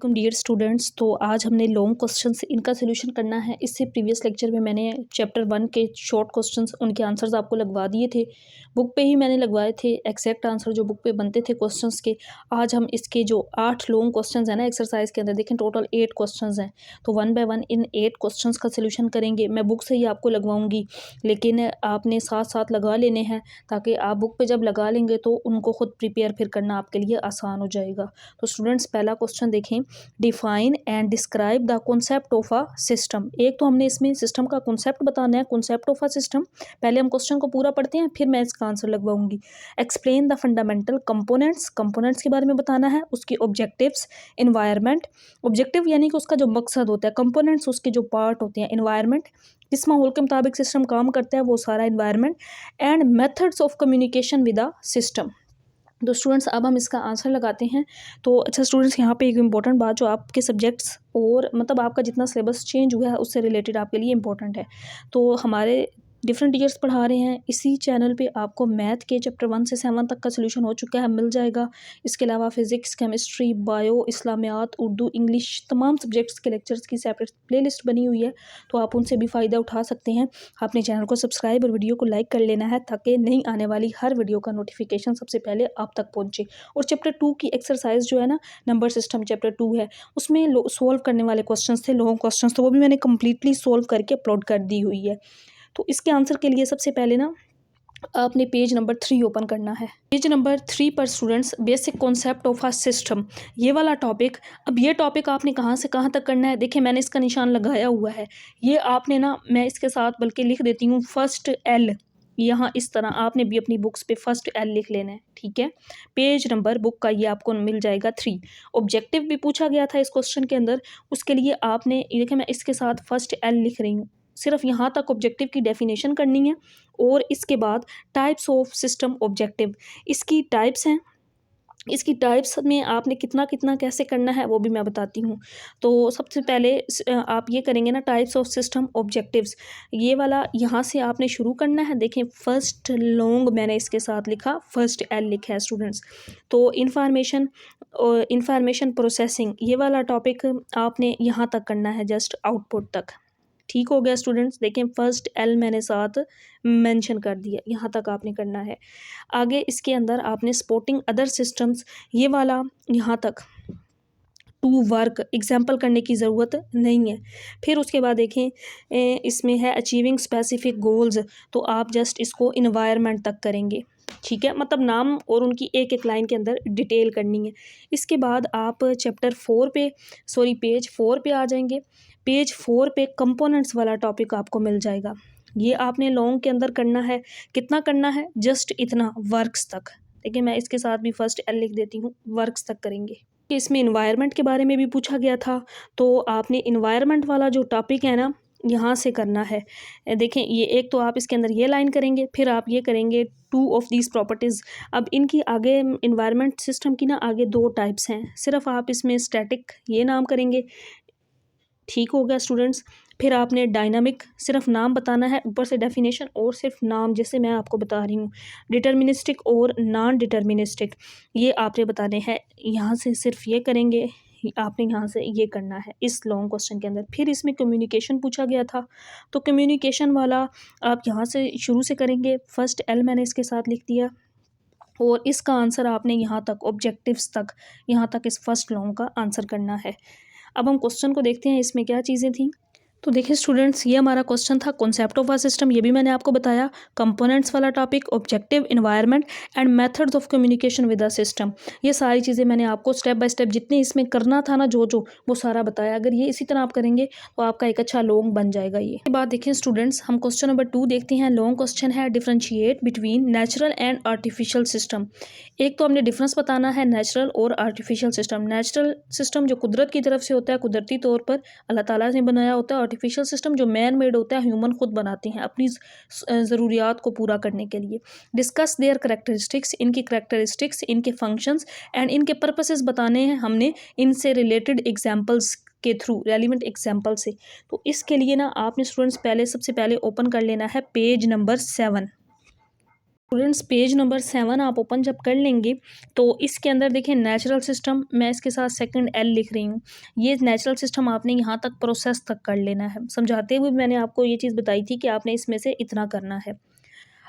Dear students, तो आज हमने लॉन्ग क्वेश्चंस इनका सोल्यूशन करना है। इससे प्रीवियस लेक्चर में मैंने चैप्टर 1 के शॉर्ट क्वेश्चंस उनके आंसर्स आपको लगवा दिए थे, बुक पे ही मैंने लगवाए थे एग्जैक्ट आंसर जो बुक पे बनते थे क्वेश्चंस के। आज हम इसके जो 8 लॉन्ग क्वेश्चंस हैं ना एक्सरसाइज के अंदर, देखें टोटल 8 क्वेश्चंस हैं, तो 1 बाय 1 इन 8 क्वेश्चंस का सोल्यूशन करेंगे। मैं बुक से ही आपको लगवाऊंगी, लेकिन आपने साथ साथ लगा लेने हैं ताकि आप बुक पे जब लगा लेंगे तो उनको खुद प्रिपेयर फिर करना आपके लिए आसान हो जाएगा। तो स्टूडेंट्स पहला क्वेश्चन देखें, define and describe the concept of a system. एक तो हमने इसमें सिस्टम का कॉन्सेप्ट बताना है, कॉन्सेप्ट ऑफ अ सिस्टम। पहले हम क्वेश्चन को पूरा पढ़ते हैं, फिर मैं इसका आंसर लगवाऊंगी। Explain the fundamental components, components के बारे में बताना है, उसके ऑब्जेक्टिव्स, एनवायरनमेंट, ऑब्जेक्टिव यानी कि उसका जो मकसद होता है, कंपोनेंट्स उसके जो पार्ट होते हैं, एनवायरनमेंट किस माहौल के मुताबिक सिस्टम काम करता है वो सारा environment, and methods of communication with a system. तो स्टूडेंट्स अब हम इसका आंसर लगाते हैं। तो अच्छा स्टूडेंट्स, यहाँ पे एक इम्पॉर्टेंट बात जो आपके सब्जेक्ट्स और मतलब आपका जितना सिलेबस चेंज हुआ है उससे रिलेटेड आपके लिए इम्पॉर्टेंट है। तो हमारे डिफरेंट टीचर्स पढ़ा रहे हैं, इसी चैनल पे आपको मैथ के चैप्टर 1 से 7 तक का सोल्यूशन हो चुका है, मिल जाएगा। इसके अलावा physics, chemistry, bio, Islamiyat, Urdu, English, तमाम सब्जेक्ट्स के लेक्चर्स की सेपरेट प्लेलिस्ट बनी हुई है, तो आप उनसे भी फ़ायदा उठा सकते हैं। अपने चैनल को सब्सक्राइब और वीडियो को लाइक कर लेना है ताकि नई आने वाली हर वीडियो का नोटिफिकेशन सबसे पहले आप तक पहुँचे। और चैप्टर 2 की एक्सरसाइज जो है ना, नंबर सिस्टम चैप्टर 2 है, उसमें सॉल्व करने वाले क्वेश्चंस थे, लॉन्ग क्वेश्चंस, तो वो भी मैंने कम्प्लीटली सॉल्व करके अपलोड कर दी हुई है। तो इसके आंसर के लिए सबसे पहले ना आपने पेज नंबर 3 ओपन करना है। पेज नंबर 3 पर students basic concept of a system, ये वाला टॉपिक। अब ये टॉपिक आपने कहाँ से कहाँ तक करना है, देखिए मैंने इसका निशान लगाया हुआ है। ये आपने ना, मैं इसके साथ बल्कि लिख देती हूँ फर्स्ट एल, यहाँ इस तरह आपने भी अपनी बुक्स पे फर्स्ट एल लिख लेना है, ठीक है। पेज नंबर बुक का ये आपको मिल जाएगा 3। ऑब्जेक्टिव भी पूछा गया था इस क्वेश्चन के अंदर, उसके लिए आपने देखिए मैं इसके साथ फर्स्ट एल लिख रही हूँ, सिर्फ यहाँ तक ऑब्जेक्टिव की डेफिनेशन करनी है। और इसके बाद टाइप्स ऑफ सिस्टम ऑब्जेक्टिव, इसकी टाइप्स हैं, इसकी टाइप्स में आपने कितना कितना कैसे करना है वो भी मैं बताती हूँ। तो सबसे पहले आप ये करेंगे ना, टाइप्स ऑफ सिस्टम ऑब्जेक्टिव्स, ये वाला यहाँ से आपने शुरू करना है। देखें फर्स्ट लॉन्ग मैंने इसके साथ लिखा, फर्स्ट एल लिखा है स्टूडेंट्स। तो इंफॉर्मेशन प्रोसेसिंग, ये वाला टॉपिक आपने यहाँ तक करना है, जस्ट आउटपुट तक। ठीक हो गया स्टूडेंट्स, देखें फर्स्ट एल मैंने साथ मेंशन कर दिया, यहाँ तक आपने करना है। आगे इसके अंदर आपने सपोर्टिंग अदर सिस्टम्स, ये वाला यहाँ तक टू वर्क एग्जाम्पल करने की ज़रूरत नहीं है। फिर उसके बाद देखें इसमें है अचीविंग स्पेसिफिक गोल्स, तो आप जस्ट इसको इन्वायरमेंट तक करेंगे, ठीक है, मतलब नाम और उनकी एक एक लाइन के अंदर डिटेल करनी है। इसके बाद आप चैप्टर 4 पे पेज 4 पे आ जाएंगे। पेज 4 पे कंपोनेंट्स वाला टॉपिक आपको मिल जाएगा। ये आपने लॉन्ग के अंदर करना है, कितना करना है, जस्ट इतना, वर्क्स तक। देखिए मैं इसके साथ भी फर्स्ट एल लिख देती हूँ, वर्क्स तक करेंगे। इसमें इन्वायरमेंट के बारे में भी पूछा गया था, तो आपने इन्वायरमेंट वाला जो टॉपिक है ना, यहाँ से करना है। देखें ये एक तो आप इसके अंदर ये लाइन करेंगे, फिर आप ये करेंगे टू ऑफ दीज प्रॉपर्टीज़। अब इनकी आगे इन्वायरमेंट सिस्टम की ना आगे 2 टाइप्स हैं, सिर्फ आप इसमें स्टैटिक ये नाम करेंगे। ठीक हो गया स्टूडेंट्स। फिर आपने डायनामिक सिर्फ नाम बताना है, ऊपर से डेफिनेशन और सिर्फ नाम, जैसे मैं आपको बता रही हूँ। डिटर्मिनिस्टिक और नॉन डिटर्मिनिस्टिक ये आपने बताने हैं, यहाँ से सिर्फ ये करेंगे, आपने यहाँ से ये करना है इस लॉन्ग क्वेश्चन के अंदर। फिर इसमें कम्युनिकेशन पूछा गया था, तो कम्युनिकेशन वाला आप यहाँ से शुरू से करेंगे, फर्स्ट एल मैंने इसके साथ लिख दिया, और इसका आंसर आपने यहाँ तक ऑब्जेक्टिव्स तक, यहाँ तक इस फर्स्ट लॉन्ग का आंसर करना है। अब हम क्वेश्चन को देखते हैं, इसमें क्या चीज़ें थी। तो देखिए स्टूडेंट्स, ये हमारा क्वेश्चन था कॉन्सेप्ट ऑफ अ सिस्टम, ये भी मैंने आपको बताया। कंपोनेंट्स वाला topic, objective, environment and methods of communication with a system, ये सारी चीज़ें मैंने आपको स्टेप बाय स्टेप जितने इसमें करना था ना, जो वो सारा बताया। अगर ये इसी तरह आप करेंगे तो आपका एक अच्छा लॉन्ग बन जाएगा। ये बात देखिए स्टूडेंट्स, हम क्वेश्चन नंबर 2 देखते हैं। लॉन्ग क्वेश्चन है, differentiate between natural and artificial system. एक तो हमने डिफरेंस बताना है नेचुरल और आर्टिफिशियल सिस्टम। नेचुरल सिस्टम जो कुदरत की तरफ से होता है, कुदरती तौर पर अल्लाह ताला ने बनाया होता है। आर्टिफिशियल सिस्टम जो मैन मेड होता है, ह्यूमन खुद बनाते हैं अपनी ज़रूरियात को पूरा करने के लिए। डिस्कस देयर करेक्टरिस्टिक्स, इनकी करेक्टरिस्टिक्स, इनके फंक्शंस एंड इनके पर्पसेस बताने हैं हमने, इनसे रिलेटेड एग्जाम्पल्स के थ्रू, रेलिवेंट एग्जाम्पल से। तो इसके लिए ना आपने स्टूडेंट्स पहले सबसे पहले ओपन कर लेना है page number 7। Students page number 7 आप ओपन जब कर लेंगे तो इसके अंदर देखें नेचुरल सिस्टम, मैं इसके साथ सेकंड एल लिख रही हूँ। ये नेचुरल सिस्टम आपने यहाँ तक प्रोसेस तक कर लेना है। समझाते हुए मैंने आपको ये चीज़ बताई थी कि आपने इसमें से इतना करना है।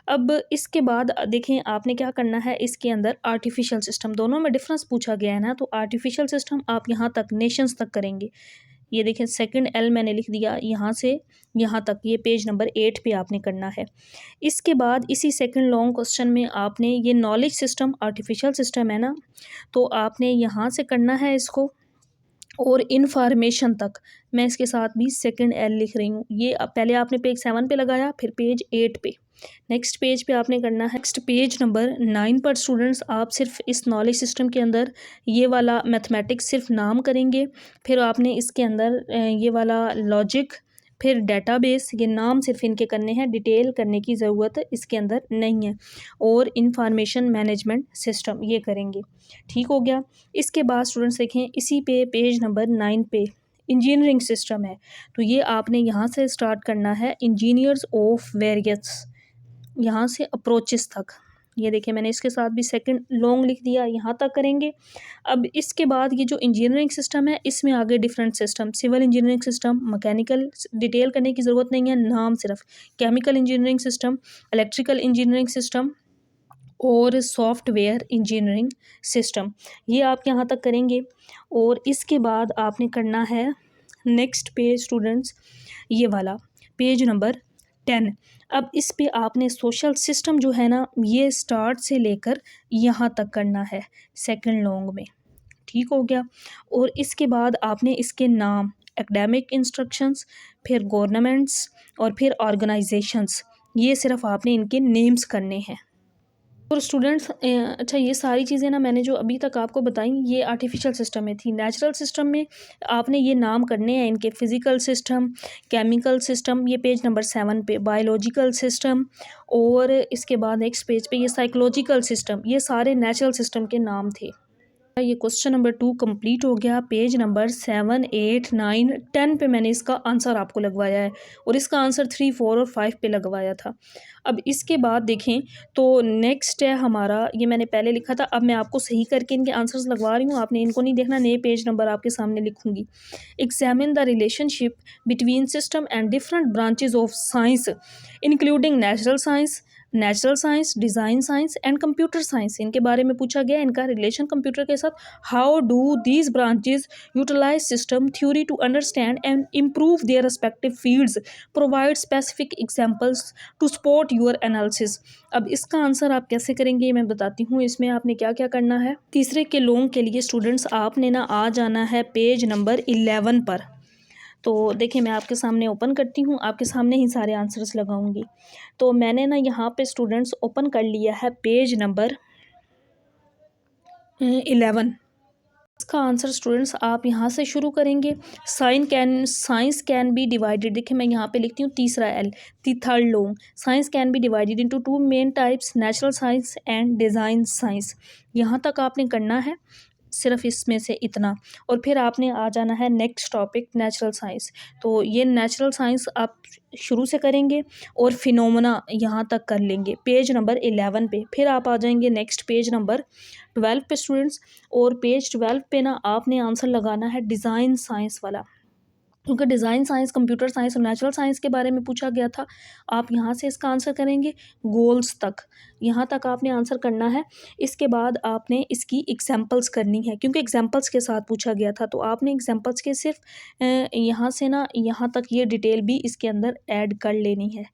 अब इसके बाद देखें आपने क्या करना है, इसके अंदर आर्टिफिशियल सिस्टम, दोनों में डिफरेंस पूछा गया है ना, तो आर्टिफिशियल सिस्टम आप यहाँ तक नेशंस तक करेंगे। ये देखें सेकंड एल मैंने लिख दिया, यहाँ से यहाँ तक, ये पेज नंबर 8 पे आपने करना है। इसके बाद इसी सेकंड लॉन्ग क्वेश्चन में आपने ये नॉलेज सिस्टम आर्टिफिशियल सिस्टम है ना, तो आपने यहाँ से करना है इसको, और इन्फॉर्मेशन तक मैं इसके साथ भी सेकंड एल लिख रही हूँ। ये पहले आपने पेज 7 पे लगाया, फिर पेज 8 पे, नेक्स्ट पेज पे आपने करना है। नेक्स्ट पेज नंबर 9 पर स्टूडेंट्स आप सिर्फ इस नॉलेज सिस्टम के अंदर ये वाला मैथमेटिक्स सिर्फ नाम करेंगे, फिर आपने इसके अंदर ये वाला लॉजिक, फिर डेटाबेस, ये नाम सिर्फ इनके करने हैं, डिटेल करने की ज़रूरत इसके अंदर नहीं है, और इंफॉर्मेशन मैनेजमेंट सिस्टम ये करेंगे। ठीक हो गया। इसके बाद स्टूडेंट्स देखें इसी पे पेज नंबर 9 पे इंजीनियरिंग सिस्टम है, तो ये आपने यहाँ से स्टार्ट करना है, इंजीनियर्स ऑफ वेरियस, यहाँ से अप्रोचेस तक। ये देखिए मैंने इसके साथ भी सेकंड लॉन्ग लिख दिया, यहाँ तक करेंगे। अब इसके बाद ये जो इंजीनियरिंग सिस्टम है, इसमें आगे different system, civil engineering system, mechanical, detail करने की ज़रूरत नहीं है, नाम सिर्फ, chemical engineering system, electrical engineering system और सॉफ्टवेयर इंजीनियरिंग सिस्टम, ये आप यहाँ तक करेंगे। और इसके बाद आपने करना है नेक्स्ट पेज स्टूडेंट्स, ये वाला पेज नंबर 10। अब इस पे आपने सोशल सिस्टम जो है ना, ये स्टार्ट से लेकर यहाँ तक करना है सेकंड लॉन्ग में। ठीक हो गया। और इसके बाद आपने इसके नाम, एकेडमिक इंस्ट्रक्शंस, फिर गवर्नमेंट्स और फिर ऑर्गेनाइजेशंस, ये सिर्फ आपने इनके नेम्स करने हैं। और स्टूडेंट्स अच्छा ये सारी चीज़ें ना मैंने जो अभी तक आपको बताई, ये आर्टिफिशियल सिस्टम में थी। नेचुरल सिस्टम में आपने ये नाम करने हैं इनके, फिज़िकल सिस्टम, केमिकल सिस्टम, ये पेज नंबर 7 पे, बायोलॉजिकल सिस्टम, और इसके बाद नेक्स्ट पेज पे ये साइकोलॉजिकल सिस्टम, ये सारे नेचुरल सिस्टम के नाम थे। ये क्वेश्चन नंबर 2 कंप्लीट हो गया। पेज नंबर 7, 8, 9, 10 पे मैंने इसका आंसर आपको लगवाया है, और इसका आंसर 3, 4 और 5 पे लगवाया था। अब इसके बाद देखें तो नेक्स्ट है हमारा, ये मैंने पहले लिखा था, अब मैं आपको सही करके इनके आंसर्स लगवा रही हूँ, आपने इनको नहीं देखना, नए पेज नंबर आपके सामने लिखूंगी। Examine the relationship between system and different branches of science including natural science, design science and computer science, इनके बारे में पूछा गया, इनका रिलेशन कंप्यूटर के साथ। How do these branches utilize system theory to understand and improve their respective fields, provide specific examples to support your analysis. अब इसका आंसर आप कैसे करेंगे मैं बताती हूँ। इसमें आपने क्या क्या करना है। तीसरे के लॉन्ग के लिए स्टूडेंट्स आपने ना आ जाना है पेज नंबर 11 पर। तो देखिए मैं आपके सामने ओपन करती हूँ, आपके सामने ही सारे आंसर्स लगाऊंगी। तो मैंने ना यहाँ पे स्टूडेंट्स ओपन कर लिया है पेज नंबर 11। इसका आंसर स्टूडेंट्स आप यहाँ से शुरू करेंगे। साइंस कैन बी डिवाइडेड, देखिए मैं यहाँ पे लिखती हूँ तीसरा L, third long, science can be divided into 2 main types, natural science and design science, यहाँ तक आपने करना है, सिर्फ इसमें से इतना। और फिर आपने आ जाना है नेक्स्ट टॉपिक नेचुरल साइंस, तो ये नेचुरल साइंस आप शुरू से करेंगे और फिनोमेना यहाँ तक कर लेंगे पेज नंबर 11 पे। फिर आप आ जाएंगे नेक्स्ट पेज नंबर 12 पे स्टूडेंट्स, और पेज 12 पे ना आपने आंसर लगाना है डिज़ाइन साइंस वाला, क्योंकि डिज़ाइन साइंस, कंप्यूटर साइंस और नेचुरल साइंस के बारे में पूछा गया था। आप यहाँ से इसका आंसर करेंगे गोल्स तक, यहाँ तक आपने आंसर करना है। इसके बाद आपने इसकी एग्जांपल्स करनी है, क्योंकि एग्जांपल्स के साथ पूछा गया था, तो आपने एग्जांपल्स के सिर्फ यहाँ से ना यहाँ तक ये डिटेल भी इसके अंदर ऐड कर लेनी है।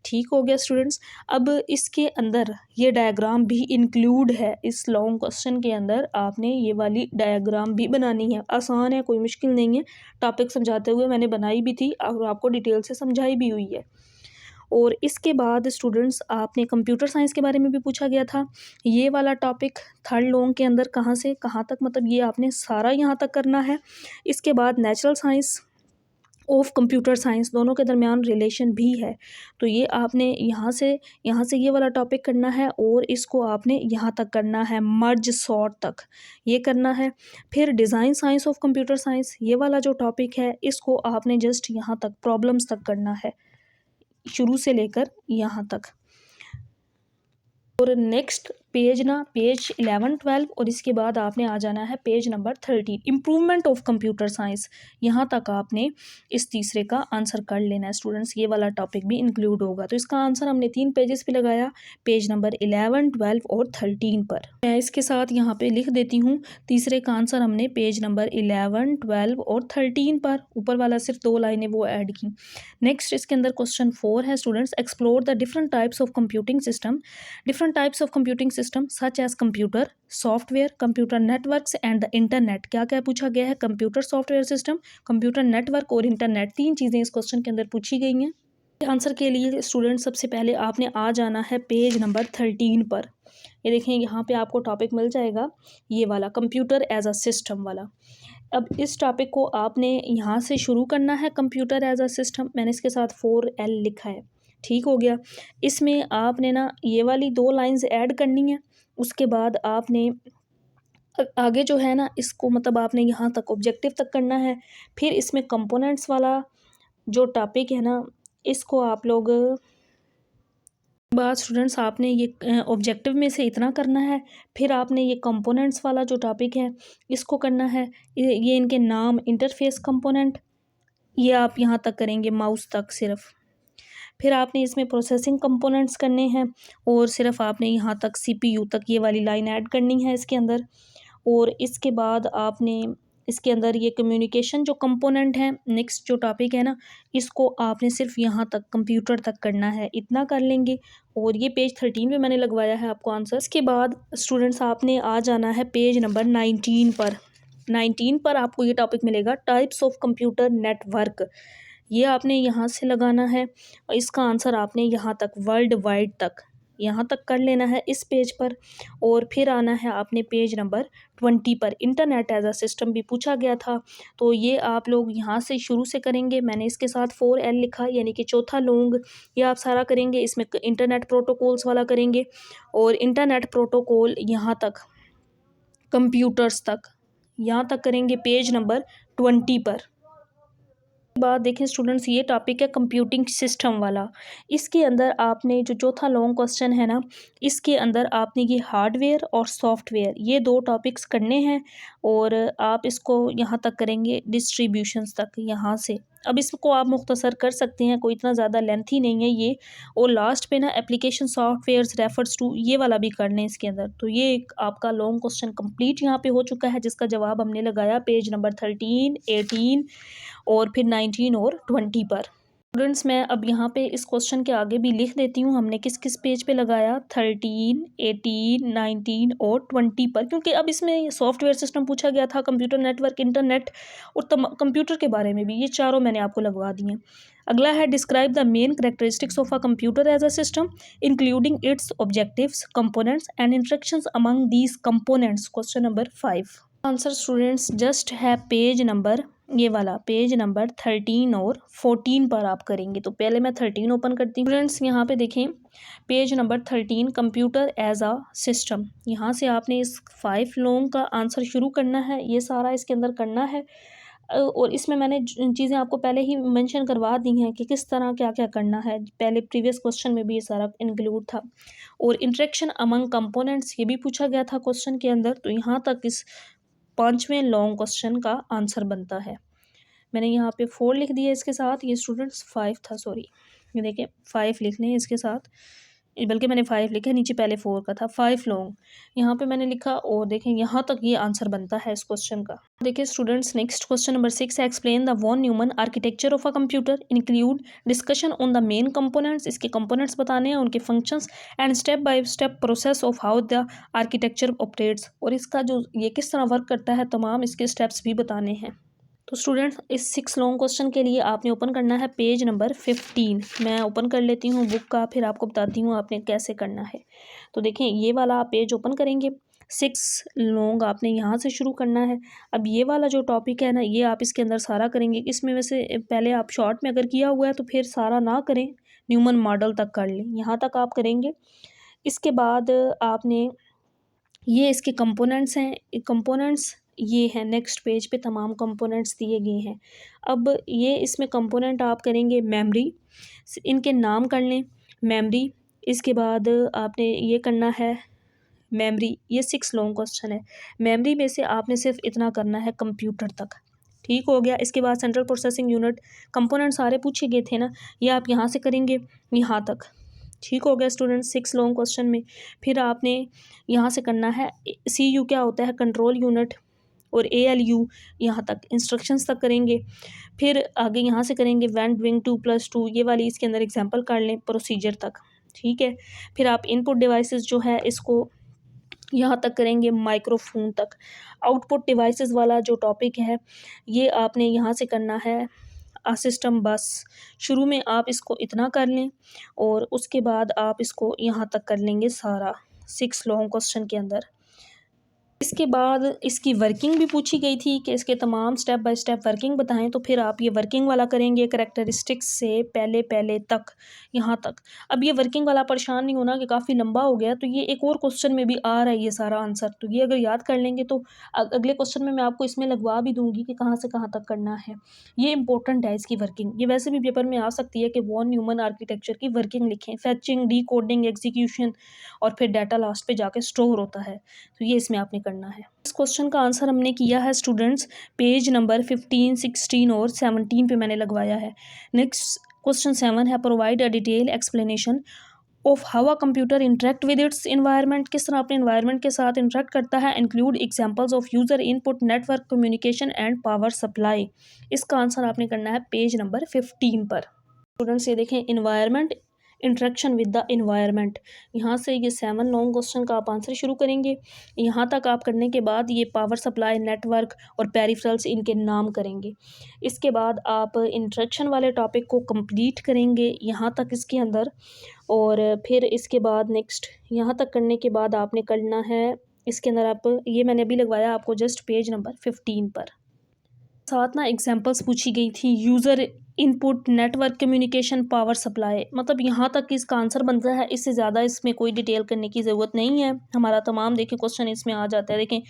ठीक हो गया स्टूडेंट्स। अब इसके अंदर ये डायग्राम भी इंक्लूड है, इस लॉन्ग क्वेश्चन के अंदर आपने ये वाली डायग्राम भी बनानी है। आसान है, कोई मुश्किल नहीं है, टॉपिक समझाते हुए मैंने बनाई भी थी और आपको डिटेल से समझाई भी हुई है। और इसके बाद स्टूडेंट्स आपने कंप्यूटर साइंस के बारे में भी पूछा गया था, ये वाला टॉपिक थर्ड लॉन्ग के अंदर कहाँ से कहाँ तक, मतलब ये आपने सारा यहाँ तक करना है। इसके बाद natural science of computer science, दोनों के दरमियान रिलेशन भी है, तो ये आपने यहाँ से ये वाला टॉपिक करना है, और इसको आपने यहाँ तक करना है, मर्ज सॉर्ट तक ये करना है। फिर design science of computer science, ये वाला जो टॉपिक है इसको आपने जस्ट यहाँ तक प्रॉब्लम्स तक करना है, शुरू से लेकर यहाँ तक। और नेक्स्ट पेज ना पेज 11 12 और इसके बाद आपने आ जाना है page number 13 improvement of computer science. यहाँ तक आपने इस तीसरे का आंसर कर लेना है स्टूडेंट्स, ये वाला टॉपिक भी इंक्लूड होगा। तो इसका आंसर हमने 3 पेजेस पे लगाया, पेज नंबर 11 12 और 13 पर। मैं इसके साथ यहाँ पे लिख देती हूँ, तीसरे का आंसर हमने पेज नंबर 11 12 और 13 पर, ऊपर वाला सिर्फ 2 लाइनें वो ऐड की। नेक्स्ट इसके अंदर क्वेश्चन 4 है students, explore the different types of computing system, different types of computing system such as computer, software, computer networks and the internet। क्या क्या पूछा गया है, computer software system, computer network और इंटरनेट, 3 चीज़ें इस क्वेश्चन के अंदर पूछी गई हैं। आंसर के लिए स्टूडेंट सबसे पहले आपने आ जाना है पेज नंबर 13 पर। ये देखें यहाँ पे आपको टॉपिक मिल जाएगा ये वाला, कंप्यूटर एज अ सिस्टम वाला। अब इस टॉपिक को आपने यहाँ से शुरू करना है, कंप्यूटर एज अ सिस्टम। मैंने इसके साथ 4L लिखा है, ठीक हो गया। इसमें आपने ना ये वाली 2 लाइंस ऐड करनी है, उसके बाद आपने आगे जो है ना इसको मतलब आपने यहाँ तक ऑब्जेक्टिव तक करना है। फिर इसमें कंपोनेंट्स वाला जो टॉपिक है ना इसको आप लोग बात स्टूडेंट्स आपने ये ऑब्जेक्टिव में से इतना करना है, फिर आपने ये कंपोनेंट्स वाला जो टॉपिक है इसको करना है। ये इनके नाम, इंटरफेस कंपोनेंट, ये आप यहाँ तक करेंगे, माउस तक सिर्फ। फिर आपने इसमें प्रोसेसिंग कंपोनेंट्स करने हैं और सिर्फ आपने यहाँ तक CPU तक ये वाली लाइन ऐड करनी है इसके अंदर। और इसके बाद आपने इसके अंदर ये कम्युनिकेशन जो कंपोनेंट है, नेक्स्ट जो टॉपिक है ना इसको आपने सिर्फ यहाँ तक कंप्यूटर तक करना है, इतना कर लेंगे। और ये पेज 13 पे मैंने लगवाया है आपको आंसर। इसके बाद स्टूडेंट्स आपने आ जाना है पेज नंबर 19 पर। 19 पर आपको ये टॉपिक मिलेगा, टाइप्स ऑफ कंप्यूटर नेटवर्क। ये आपने यहाँ से लगाना है और इसका आंसर आपने यहाँ तक वर्ल्ड वाइड तक यहाँ तक कर लेना है इस पेज पर। और फिर आना है आपने पेज नंबर 20 पर, इंटरनेट एज अ सिस्टम भी पूछा गया था, तो ये आप लोग यहाँ से शुरू से करेंगे। मैंने इसके साथ 4L लिखा, यानी कि चौथा लॉन्ग, ये आप सारा करेंगे। इसमें इंटरनेट प्रोटोकॉल्स वाला करेंगे और इंटरनेट प्रोटोकॉल यहाँ तक कंप्यूटर्स तक, यहाँ तक करेंगे पेज नंबर 20 पर। बात देखें स्टूडेंट्स, ये टॉपिक है कंप्यूटिंग सिस्टम वाला। इसके अंदर आपने जो चौथा लॉन्ग क्वेश्चन है ना इसके अंदर आपने ये हार्डवेयर और सॉफ्टवेयर ये 2 टॉपिक्स करने हैं और आप इसको यहाँ तक करेंगे डिस्ट्रीब्यूशंस तक यहाँ से। अब इसको आप मुख्तसर कर सकते हैं, कोई इतना ज़्यादा लेंथी नहीं है ये। और लास्ट पे ना एप्लीकेशन सॉफ्टवेयर्स रेफर्स टू ये वाला भी कर लें इसके अंदर। तो ये एक आपका लॉन्ग क्वेश्चन कंप्लीट यहाँ पे हो चुका है, जिसका जवाब हमने लगाया पेज नंबर 13 18 और फिर 19 और 20 पर। स्टूडेंट्स मैं अब यहाँ पे इस क्वेश्चन के आगे भी लिख देती हूँ हमने किस किस पेज पे लगाया, 13 18 19 और 20 पर, क्योंकि अब इसमें सॉफ्टवेयर सिस्टम पूछा गया था, कंप्यूटर नेटवर्क, इंटरनेट और कंप्यूटर के बारे में भी, ये चारों मैंने आपको लगवा दिए। अगला है describe the main characteristics of a computer as a system including its objectives, components and instructions among these components, question number 5। Answer students just है पेज नंबर ये वाला, पेज नंबर 13 और 14 पर आप करेंगे। तो पहले मैं 13 ओपन करती हूँ स्टूडेंट्स, यहाँ पे देखें page number 13 computer as a system. यहाँ से आपने इस 5 लॉन्ग का आंसर शुरू करना है, ये सारा इसके अंदर करना है। और इसमें मैंने चीज़ें आपको पहले ही मेंशन करवा दी हैं कि किस तरह क्या क्या करना है, पहले प्रीवियस क्वेश्चन में भी ये सारा इंक्लूड था। और इंटरेक्शन अमंग कंपोनेंट्स ये भी पूछा गया था क्वेश्चन के अंदर। तो यहाँ तक इस 5वें लॉन्ग क्वेश्चन का आंसर बनता है। मैंने यहाँ पे 4 लिख दिया इसके साथ, ये स्टूडेंट्स 5 था, सॉरी ये देखिए 5 लिख लें इसके साथ, बल्कि मैंने 5 लिखा, नीचे पहले 4 का था। 5 लॉन्ग यहाँ पे मैंने लिखा और देखें यहाँ तक ये आंसर बनता है इस क्वेश्चन का। देखिए स्टूडेंट्स नेक्स्ट क्वेश्चन नंबर 6 है, explain the von Neumann architecture of a computer include discussion on the main components, इसके कंपोनेंट्स बताने हैं, उनके functions and step by step process of how the architecture operates, और इसका जो ये किस तरह वर्क करता है तमाम इसके स्टेप्स भी बताने हैं। तो स्टूडेंट्स इस 6 लॉन्ग क्वेश्चन के लिए आपने ओपन करना है पेज नंबर 15। मैं ओपन कर लेती हूँ बुक का, फिर आपको बताती हूँ आपने कैसे करना है। तो देखें ये वाला आप पेज ओपन करेंगे, 6 लॉन्ग आपने यहाँ से शुरू करना है। अब ये वाला जो टॉपिक है ना ये आप इसके अंदर सारा करेंगे। इसमें वैसे पहले आप शॉर्ट में अगर किया हुआ है तो फिर सारा ना करें, न्यूमन मॉडल तक कर लें, यहाँ तक आप करेंगे। इसके बाद आपने ये इसके कंपोनेंट्स हैं, कंपोनेंट्स ये है नेक्स्ट पेज पे तमाम कंपोनेंट्स दिए गए हैं। अब ये इसमें कंपोनेंट आप करेंगे मेमोरी, इनके नाम कर लें, मेमोरी, इसके बाद आपने ये करना है मेमोरी, ये 6 लॉन्ग क्वेश्चन है। मेमोरी में से आपने सिर्फ इतना करना है कंप्यूटर तक, ठीक हो गया। इसके बाद सेंट्रल प्रोसेसिंग यूनिट कंपोनेंट सारे पूछे गए थे ना, ये आप यहाँ से करेंगे यहाँ तक, ठीक हो गया स्टूडेंट 6 लॉन्ग क्वेश्चन में। फिर आपने यहाँ से करना है CU क्या होता है, कंट्रोल यूनिट, और ALU यहाँ तक इंस्ट्रक्शंस तक करेंगे। फिर आगे यहाँ से करेंगे व्हेन डूइंग 2+2, ये वाली इसके अंदर एग्जांपल कर लें प्रोसीजर तक, ठीक है। फिर आप इनपुट डिवाइसेस जो है इसको यहाँ तक करेंगे माइक्रोफोन तक। आउटपुट डिवाइसेस वाला जो टॉपिक है ये आपने यहाँ से करना है सिस्टम बस। शुरू में आप इसको इतना कर लें और उसके बाद आप इसको यहाँ तक कर लेंगे सारा 6 लॉन्ग क्वेश्चन के अंदर। इसके बाद इसकी वर्किंग भी पूछी गई थी कि इसके तमाम स्टेप बाय स्टेप वर्किंग बताएं, तो फिर आप ये वर्किंग वाला करेंगे करैक्टरिस्टिक्स से पहले पहले तक यहाँ तक। अब ये वर्किंग वाला परेशान नहीं होना कि काफ़ी लंबा हो गया, तो ये एक और क्वेश्चन में भी आ रहा है ये सारा आंसर, तो ये अगर याद कर लेंगे तो अगले क्वेश्चन में मैं आपको इसमें लगवा भी दूंगी कि कहाँ से कहाँ तक करना है। ये इंपॉर्टेंट है इसकी वर्किंग, ये वैसे भी पेपर में आ सकती है कि वॉन न्यूमन आर्किटेक्चर की वर्किंग लिखें, फैचिंग, डिकोडिंग, एग्जीक्यूशन और फिर डाटा लास्ट पे जाके स्टोर होता है, तो ये इसमें आपने करना है। इस क्वेश्चन का आंसर हमने किया है स्टूडेंट्स पेज नंबर 15, 16 और 17 पे मैंने लगवाया है। नेक्स्ट क्वेश्चन 7 है provide a detail explanation of how a computer interact with its environment, किस तरह अपने इन्वायरमेंट के साथ इंटरेक्ट करता है। Include examples of user input, network communication and power supply. इसका आंसर आपने करना है पेज नंबर 15 पर। स्टूडेंट्स ये देखें environment, interaction with the environment, यहाँ से ये 7 लॉन्ग क्वेश्चन का आप आंसर शुरू करेंगे। यहाँ तक आप करने के बाद ये पावर सप्लाई, नेटवर्क और पेरिफेरल्स इनके नाम करेंगे। इसके बाद आप इंटरेक्शन वाले टॉपिक को कंप्लीट करेंगे यहाँ तक इसके अंदर, और फिर इसके बाद नेक्स्ट यहाँ तक करने के बाद आपने करना है इसके अंदर आप ये मैंने अभी लगवाया आपको जस्ट पेज नंबर 15 पर। साथ ना एग्जांपल्स पूछी गई थी user input, network communication, power supply, मतलब यहाँ तक इसका आंसर बनता है, इससे ज़्यादा इसमें कोई डिटेल करने की ज़रूरत नहीं है। हमारा तमाम देखें क्वेश्चन इसमें आ जाता है। देखें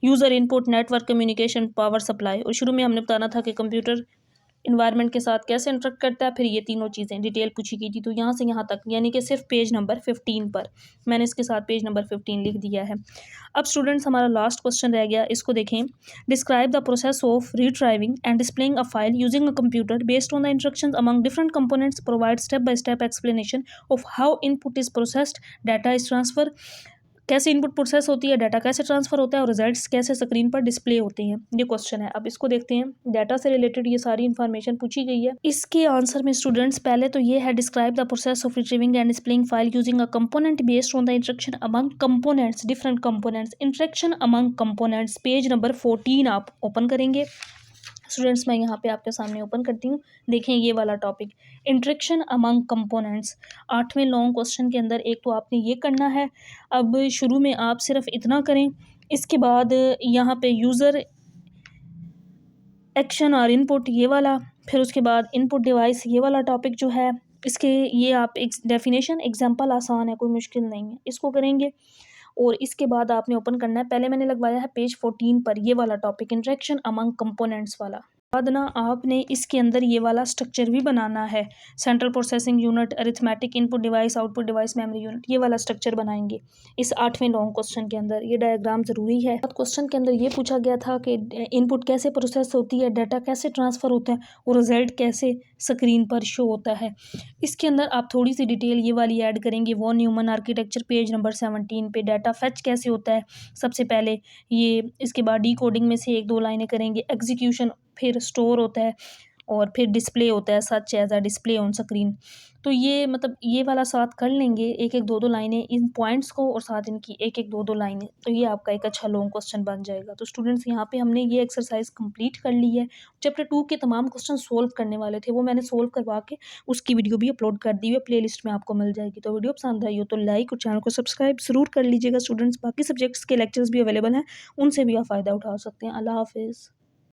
user input, network communication, power supply, और शुरू में हमने बताना था कि कंप्यूटर इन्वायरमेंट के साथ कैसे इंटरेक्ट करता है, फिर ये तीनों चीज़ें डिटेल पूछी गई थी। तो यहाँ से यहाँ तक यानी कि सिर्फ पेज नंबर 15 पर मैंने इसके साथ पेज नंबर 15 लिख दिया है। अब स्टूडेंट्स हमारा लास्ट क्वेश्चन रह गया, इसको देखें। Describe the process of retrieving and displaying a file using a computer based on the instructions among different components, provide step by step explanation of how input is processed, data is transfer, कैसे input process होती है, data कैसे transfer होता है, और results कैसे screen पर display होते हैं। ये क्वेश्चन है। अब इसको देखते हैं। डाटा से रिलेटेड ये सारी इन्फॉर्मेशन पूछी गई है। इसके आंसर में स्टूडेंट्स पहले तो ये है describe the process of retrieving and displaying file using a component based on the instruction among components, different components, interaction among components. Page number 14 आप ओपन करेंगे। स्टूडेंट्स मैं यहाँ पे आपके सामने ओपन करती हूँ। देखें ये वाला टॉपिक इंटरेक्शन अमंग कंपोनेंट्स, 8वें लॉन्ग क्वेश्चन के अंदर एक तो आपने ये करना है। अब शुरू में आप सिर्फ इतना करें, इसके बाद यहाँ पे यूज़र एक्शन और इनपुट ये वाला, फिर उसके बाद इनपुट डिवाइस ये वाला टॉपिक जो है इसके ये आप एक डेफिनेशन एग्जांपल आसान है, कोई मुश्किल नहीं है, इसको करेंगे। और इसके बाद आपने ओपन करना है, पहले मैंने लगवाया है पेज 14 पर ये वाला टॉपिक इंटरेक्शन अमंग कंपोनेंट्स वाला। बाद ना आपने इसके अंदर ये वाला स्ट्रक्चर भी बनाना है, central processing unit, arithmetic, input device, output device, memory unit, ये वाला स्ट्रक्चर बनाएंगे इस 8वें लॉन्ग क्वेश्चन के अंदर। ये डायग्राम ज़रूरी है। क्वेश्चन के अंदर ये पूछा गया था कि इनपुट कैसे प्रोसेस होती है, डाटा कैसे ट्रांसफ़र होता है और रिजल्ट कैसे स्क्रीन पर शो होता है। इसके अंदर आप थोड़ी सी डिटेल ये वाली ऐड करेंगे। Von Neumann architecture page number 17 पे डाटा फैच कैसे होता है सबसे पहले ये, इसके बाद डिकोडिंग में से 1-2 लाइनें करेंगे, एग्जीक्यूशन, फिर स्टोर होता है और फिर डिस्प्ले होता है, such as a display on screen. तो ये मतलब ये वाला साथ कर लेंगे, 1-1 2-2 लाइनें इन पॉइंट्स को और साथ इनकी 1-1 2-2 लाइनें, तो ये आपका एक अच्छा लॉन्ग क्वेश्चन बन जाएगा। तो स्टूडेंट्स यहाँ पे हमने ये एक्सरसाइज कंप्लीट कर ली है। चैप्टर 2 के तमाम क्वेश्चन सोल्व करने वाले थे, वो मैंने सोल्व करवा के उसकी वीडियो भी अपलोड कर दी है, प्ले लिस्ट में आपको मिल जाएगी। तो वीडियो पसंद आई हो तो लाइक और चैनल को सब्सक्राइब ज़रूर कर लीजिएगा स्टूडेंट्स। बाकी सब्जेक्ट्स के लेक्चर्स भी अवेलेबल हैं, उनसे भी आप फ़ायदा उठा सकते हैं। अल्लाह हाफिज़।